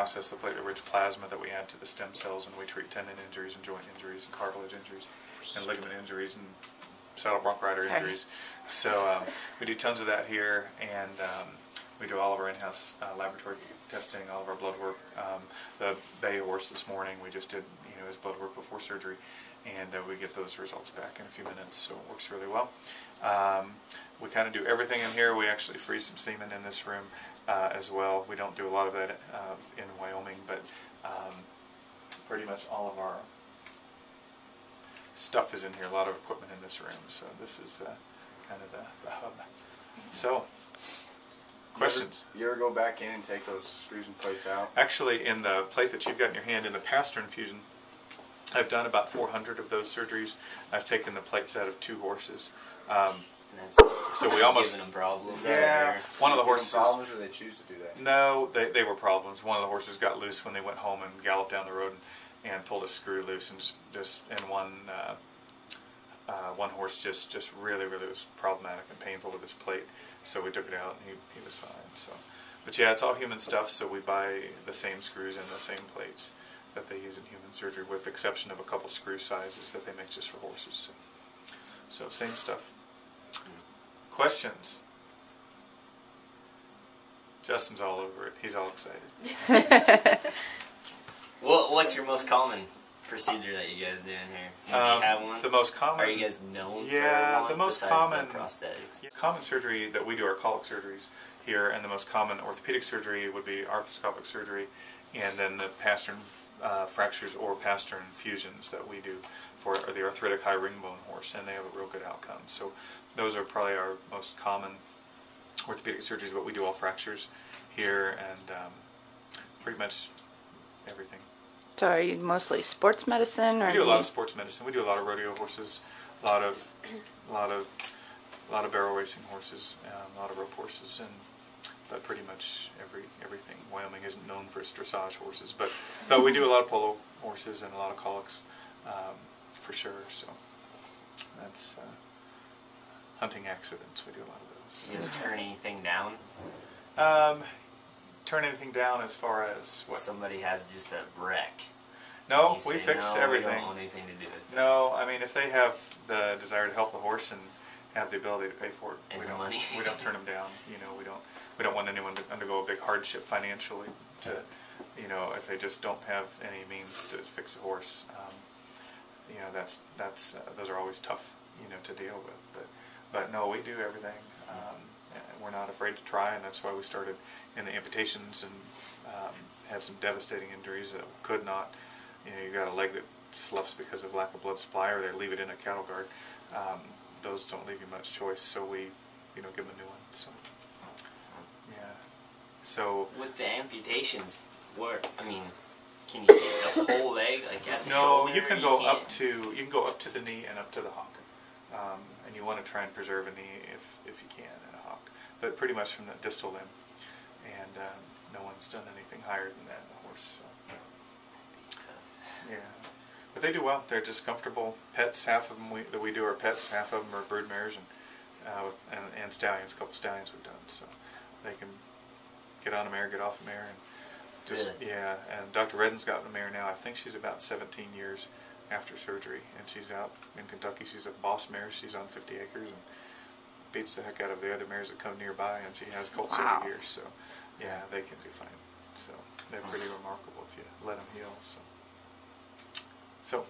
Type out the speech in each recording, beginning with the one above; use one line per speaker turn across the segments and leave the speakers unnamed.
process the platelet-rich plasma that we add to the stem cells, and we treat tendon injuries and joint injuries and cartilage injuries and ligament injuries and saddle bronchitis injuries. So we do tons of that here, and we do all of our in-house laboratory testing, all of our blood work. The bay horse this morning, we just did his blood work before surgery, and we get those results back in a few minutes, so it works really well. We kind of do everything in here. We actually freeze some semen in this room as well. We don't do a lot of that in Wyoming, but pretty much all of our stuff is in here, a lot of equipment in this room, so this is kind of the hub. So, questions?
You ever go back in and take those screws and plates out?
Actually, in the plate that you've got in your hand, in the pastern fusion, I've done about 400 of those surgeries. I've taken the plates out of 2 horses. So we almost
giving them problems.
Yeah, one of the horses.
Problems, or they choose to do that?
No, they were problems. One of the horses got loose when they went home and galloped down the road and pulled a screw loose, and one horse just really was problematic and painful with his plate. So we took it out, and he was fine. So, but yeah, it's all human stuff. So we buy the same screws and the same plates that they use in human surgery, with the exception of a couple screw sizes that they make just for horses. So same stuff. Questions? Justin's all over it. He's all excited.
What's your most common procedure that you guys do in here? Do you have one?
The most common.
Are you guys known for one
the most
besides
common
the prosthetics?
Common surgery that we do are colic surgeries here, and the most common orthopedic surgery would be arthroscopic surgery, and then the pastern fractures or pastern fusions that we do for the arthritic high ring bone horse, and they have a real good outcome. So those are probably our most common orthopedic surgeries, but we do all fractures here and pretty much everything.
So are you mostly sports medicine, or
we do a lot of sports medicine? We do a lot of rodeo horses, a lot of barrel racing horses, a lot of rope horses, but pretty much everything. Wyoming isn't known for its dressage horses, but we do a lot of polo horses and a lot of colics for sure. So that's hunting accidents. We do a lot of those.
You guys turn anything down?
Turn anything down as far as what?
Somebody has just a wreck.
No, we fix everything.
We don't want anything to do with it.
No, I mean, if they have the desire to help the horse and have the ability to pay for it,
and
we don't turn them down. We don't want anyone to undergo a big hardship financially. If they just don't have any means to fix a horse, those are always tough, to deal with. But no, we do everything. We're not afraid to try, and that's why we started in the amputations and had some devastating injuries that could not. You got a leg that sloughs because of lack of blood supply, or they leave it in a cattle guard. Those don't leave you much choice, so we, give them a new one. So, yeah. So
with the amputations, can you take the whole leg, like at the shoulder?
No, you can go up to the knee and up to the hock, and you want to try and preserve a knee if you can in a hock, but pretty much from the distal limb, and no one's done anything higher than that in a horse. So. Yeah, but they do well. They're just comfortable pets. Half of them that we do are pets. Half of them are brood mares and stallions. A couple stallions we've done, so they can get on a mare, get off a mare, and just And Dr. Redden's got a mare now. I think she's about 17 years after surgery, and she's out in Kentucky. She's a boss mare. She's on 50 acres and beats the heck out of the other mares that come nearby, and she has colts every year. So yeah, they can do fine. So they're pretty remarkable if you let them heal. So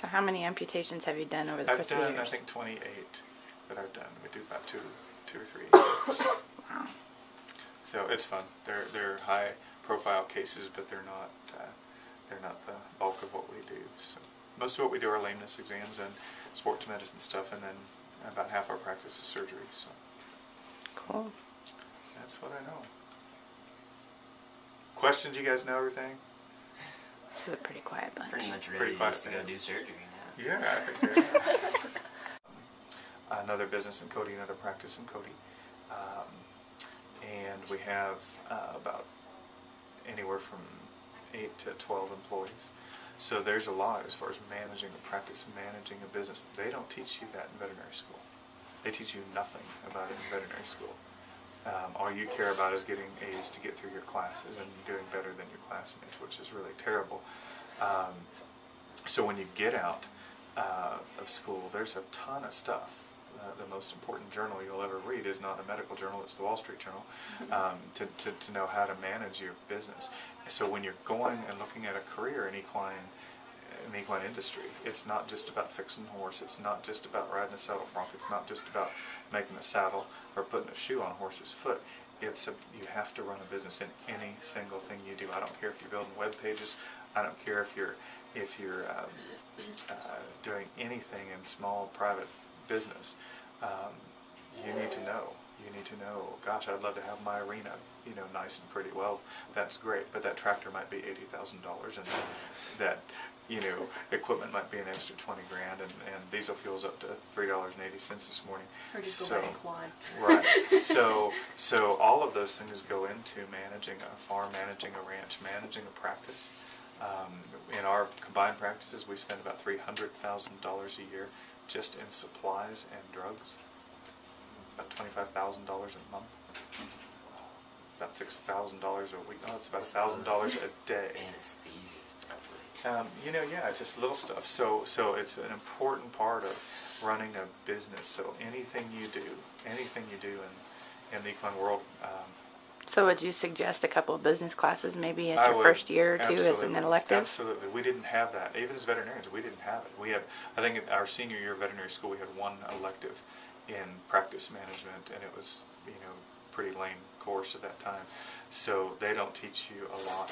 how many amputations have you done over the course of the years?
I've done, I think, 28 that I've done. We do about two or three a year.
Wow.
So it's fun. They're high-profile cases, but they're not the bulk of what we do. So most of what we do are lameness exams and sports medicine stuff, and then about half our practice is surgery. So
cool.
That's what I know. Questions? You guys know everything?
This is a pretty quiet bunch.
Pretty much ready to go do surgery now.
Yeah, I think they are. Another business in Cody, another practice in Cody. And we have about anywhere from 8 to 12 employees. So there's a lot as far as managing a practice, managing a business. They don't teach you that in veterinary school. They teach you nothing about it in veterinary school. all you care about is getting A's to get through your classes and doing better than your classmates, which is really terrible. So when you get out of school, there's a ton of stuff. The most important journal you'll ever read is not a medical journal, it's the Wall Street Journal, to know how to manage your business. So when you're going and looking at a career in the equine industry, it's not just about fixing a horse, it's not just about riding a saddle bronc, it's not just about making a saddle or putting a shoe on a horse's foot. You have to run a business in any single thing you do. I don't care if you're building web pages, I don't care if you're doing anything in small private business. You need to know. You need to know, gosh, I'd love to have my arena, nice and pretty. Well, that's great, but that tractor might be $80,000, and that, equipment might be an extra 20 grand, and diesel fuel's up to $3.80 this morning.
Or just go buy a quad.
Right. So all of those things go into managing a farm, managing a ranch, managing a practice. In our combined practices, we spend about $300,000 a year just in supplies and drugs. About $25,000 a month. About $6,000 a week. Oh, it's about $1,000 a day. Yeah, just little stuff. So it's an important part of running a business. So anything you do in the equine world.
So would you suggest a couple of business classes maybe at your first year or two as an elective?
Absolutely. We didn't have that. Even as veterinarians, we didn't have it. We had, I think in our senior year of veterinary school, we had one elective in practice management, and it was, pretty lame course at that time. So they don't teach you a lot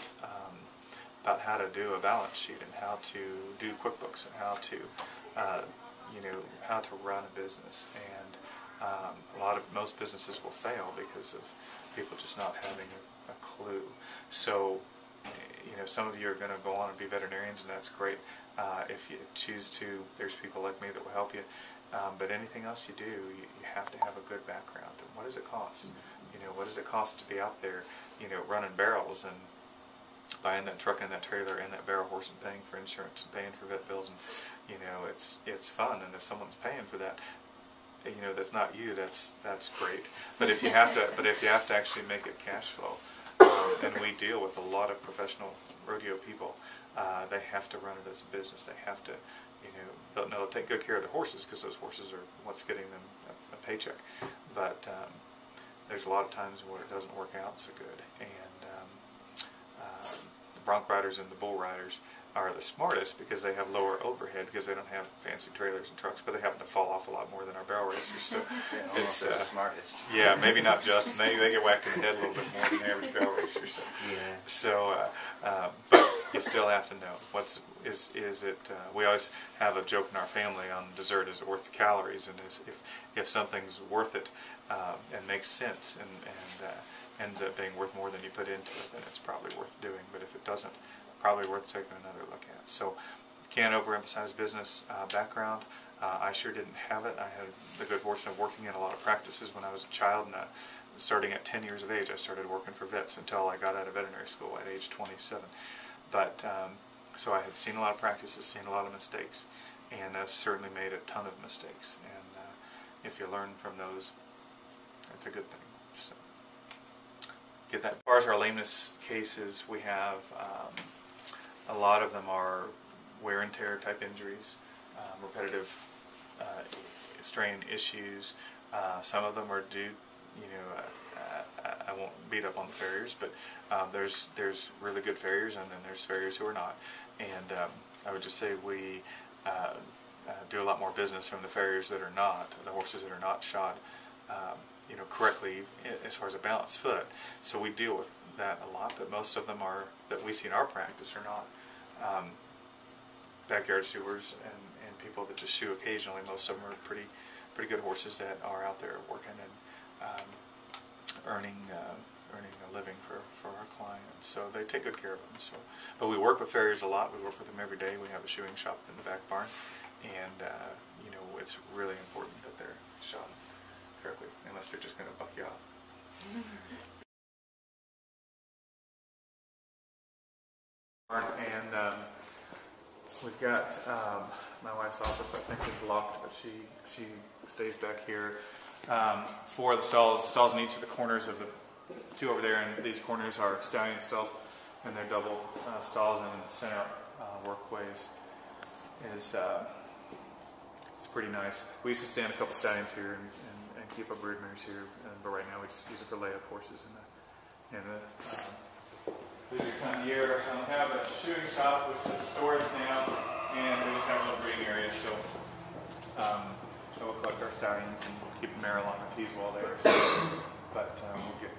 about how to do a balance sheet and how to do QuickBooks and how to, how to run a business. And most businesses will fail because of people just not having a clue. So, some of you are going to go on and be veterinarians, and that's great. If you choose to, there's people like me that will help you. But anything else you do, you have to have a good background. And what does it cost? What does it cost to be out there, running barrels and buying that truck and that trailer and that barrel horse and paying for insurance and paying for vet bills, and it's fun. And if someone's paying for that, that's not you. That's great. But if you have to actually make it cash flow, and we deal with a lot of professional rodeo people, they have to run it as a business. They have to, they'll take good care of their horses because those horses are what's getting them a paycheck. But there's a lot of times where it doesn't work out so good, and the bronc riders and the bull riders are the smartest because they have lower overhead because they don't have fancy trailers and trucks, but they happen to fall off a lot more than our barrel racers. So it's
the smartest.
Yeah, maybe not just. They get whacked in the head a little bit more than the average barrel racer. So but you still have to know is it. We always have a joke in our family on dessert: is it worth the calories? And if something's worth it and makes sense and ends up being worth more than you put into it, then it's probably worth doing. But if it doesn't, probably worth taking another look at. So can't overemphasize business background. I sure didn't have it. I had the good fortune of working in a lot of practices when I was a child, and starting at 10 years of age I started working for vets until I got out of veterinary school at age 27. But so I had seen a lot of practices, seen a lot of mistakes, and I've certainly made a ton of mistakes, and if you learn from those, that's a good thing. So get that. As far as our lameness cases, we have a lot of them are wear and tear type injuries, repetitive strain issues. Some of them are due, I won't beat up on the farriers, but there's really good farriers, and then there's farriers who are not. And I would just say we do a lot more business from the farriers that are not, the horses that are not shod, correctly as far as a balanced foot. So we deal with that a lot, but most of them are that we see in our practice are not backyard shoers and people that just shoe occasionally. Most of them are pretty good horses that are out there working and earning a living for our clients. So they take good care of them. So, but we work with farriers a lot. We work with them every day. We have a shoeing shop in the back barn, and it's really important that they're shod correctly, unless they're just going to buck you off. And we've got my wife's office. I think is locked, but she stays back here. for the stalls in each of the corners of the two over there, and these corners are stallion stalls, and they're double stalls, and in the center workways is it's pretty nice. We used to stand a couple stallions here and keep our broodmares here, but right now we just use it for layup horses. Busy time of year. We have a shooting shop, which is storage now, and we just have a little breeding area, so we'll collect our stallions and keep them there along the tees while there. But we'll get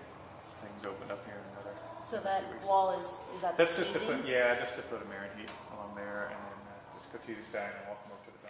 things opened up here in another.
So that wall is that
that's
the
just to
teasing?
put, yeah, just to put a mare and heat along there, and then just go tease a stallion and walk them over to the